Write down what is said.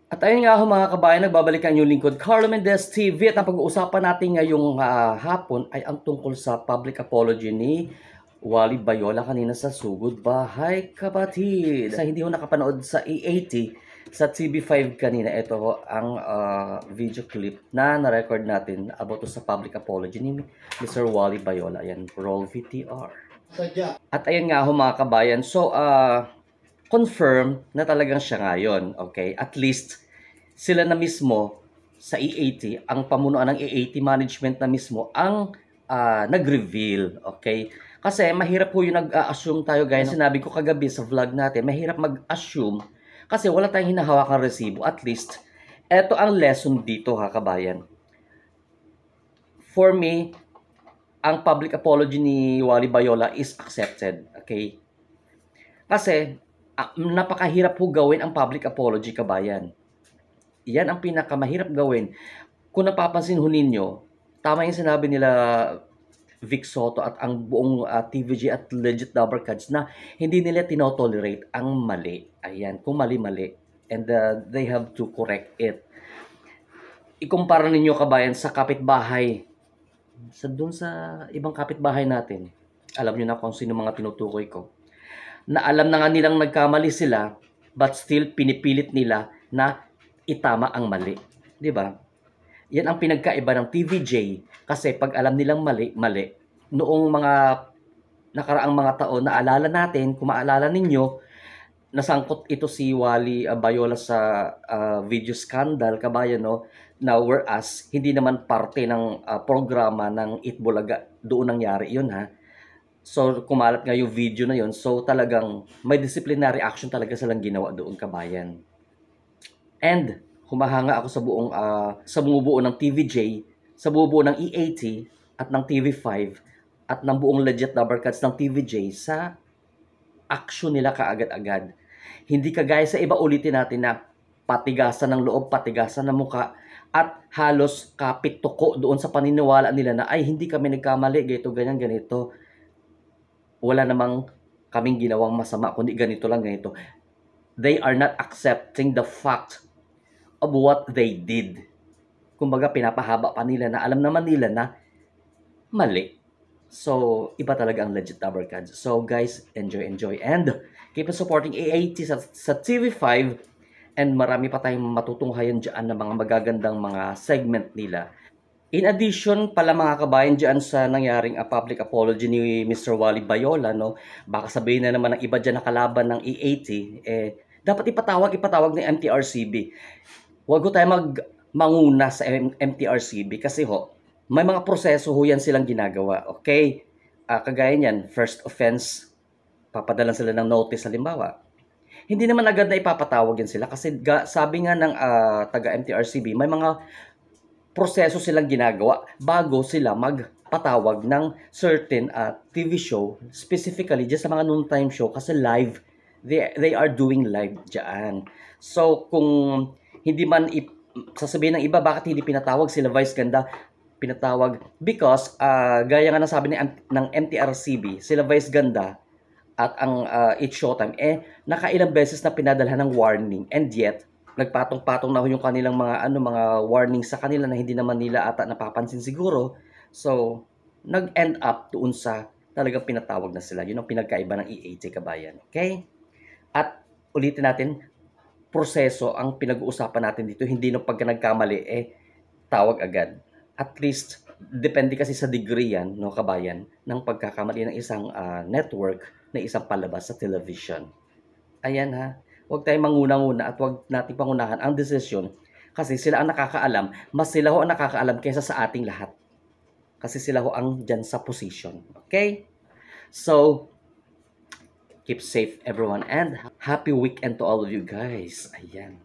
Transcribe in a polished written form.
At ayun nga ho mga kabayan, nagbabalik ang inyong lingkod, Carlo Mendez TV. At ang pag-uusapan natin ngayong hapon ay ang tungkol sa public apology ni Wally Bayola kanina sa Sugod Bahay, kapatid. Sa hindi ho nakapanood sa E80, sa TV5 kanina, ito ho ang video clip na na-record natin about sa public apology ni Mr. Wally Bayola. Ayan, roll VTR. At ayun nga ho mga kabayan, so confirm na talagang siya ngayon, okay? At least sila na mismo sa E80, ang pamunuan ng E80 management na mismo ang nag-reveal, okay? Kasi mahirap po yung nag-assume tayo, guys. Sinabi ko kagabi sa vlog natin, mahirap mag-assume kasi wala tayong hinahawakang resibo. At least, eto ang lesson dito, ha, kabayan. For me, ang public apology ni Wally Bayola is accepted, okay? Kasi, napakahirap po gawin ang public apology, kabayan. Yan ang pinakamahirap gawin. Kung napapansin ho ninyo, tama yung sinabi nila Vic Soto at ang buong TVG at Legit Dabber Cards na hindi nila tinotolerate ang mali. Ayan, kung mali-mali. And they have to correct it. Ikumpara ninyo, kabayan, sa kapitbahay. Doon sa ibang kapitbahay natin. Alam nyo na kung sino mga tinutukoy ko. Na alam na nga nilang nagkamali sila, but still pinipilit nila na itama ang mali. 'Di ba? Yan ang pinagkaiba ng TVJ kasi pag alam nilang mali, mali. Noong mga nakaraang mga taon, naalala natin, kung maalala ninyo, nasangkot ito si Wally Bayola sa video scandal, kabayan, no? Na whereas hindi naman parte ng programa ng Itbulaga, doon nangyari yun, ha. So, kumalat nga yung video na yun. So, talagang may disciplinary action talaga silang ginawa doon, kabayan. And, humahanga ako sa bumubuo ng TVJ, sa bumubuo ng E80, at ng TV5, at ng buong Legit Dabber Cards ng TVJ sa action nila kaagad-agad. Hindi kagaya sa iba, ulitin natin na patigasan ng loob, patigasan ng muka, at halos kapit tuko doon sa paniniwala nila na ay hindi kami nagkamali, ganito, ganyan, ganito. Wala namang kaming ginawang masama, kundi ganito lang, ganito. They are not accepting the fact of what they did. Kumbaga, pinapahaba pa nila na alam naman nila na mali. So, iba talaga ang Legit Dabber Cards. So, guys, enjoy. And keep on supporting A80 sa TV5. And marami pa tayong matutunghayan dyan na mga magagandang mga segment nila. In addition pala mga kabayan dyan sa nangyaring public apology ni Mr. Wally Bayola, no? Baka sabihin na naman ng iba dyan na kalaban ng E80, dapat ipatawag ng MTRCB. Huwag ko tayo manguna sa MTRCB kasi ho, may mga proseso ho yan silang ginagawa, okay? Kagaya niyan, first offense, papadalan sila ng notice halimbawa. Hindi naman agad na ipapatawag yan sila kasi sabi nga ng taga MTRCB, may mga proseso silang ginagawa bago sila magpatawag ng certain TV show, specifically just sa mga noontime show kasi live, they are doing live dyan. So, kung hindi man sasabihin ng iba, bakit hindi pinatawag sila Vice Ganda? Pinatawag because, gaya nga nasabi ng MTRCB, sila Vice Ganda at ang It's Showtime, nakailang beses na pinadalhan ng warning and yet, nagpatong-patong na yung kanilang mga warning sa kanila na hindi naman nila ata napapansin siguro. So, nag-end up doon sa talagang pinatawag na sila. Yun ang pinagkaiba ng E80, kabayan. Okay? At ulitin natin, proseso ang pinag-uusapan natin dito. Hindi nung pagka nagkamali, tawag agad. At least, depende kasi sa degree yan, no, kabayan, ng pagkakamali ng isang network na isang palabas sa television. Ayan, ha. Huwag tayong manguna-nguna at huwag natin pangunahan ang desisyon kasi sila ang nakakaalam, mas sila ho ang nakakaalam kaysa sa ating lahat. Kasi sila ho ang dyan sa position. Okay? So, keep safe everyone and happy weekend to all of you guys. Ayan.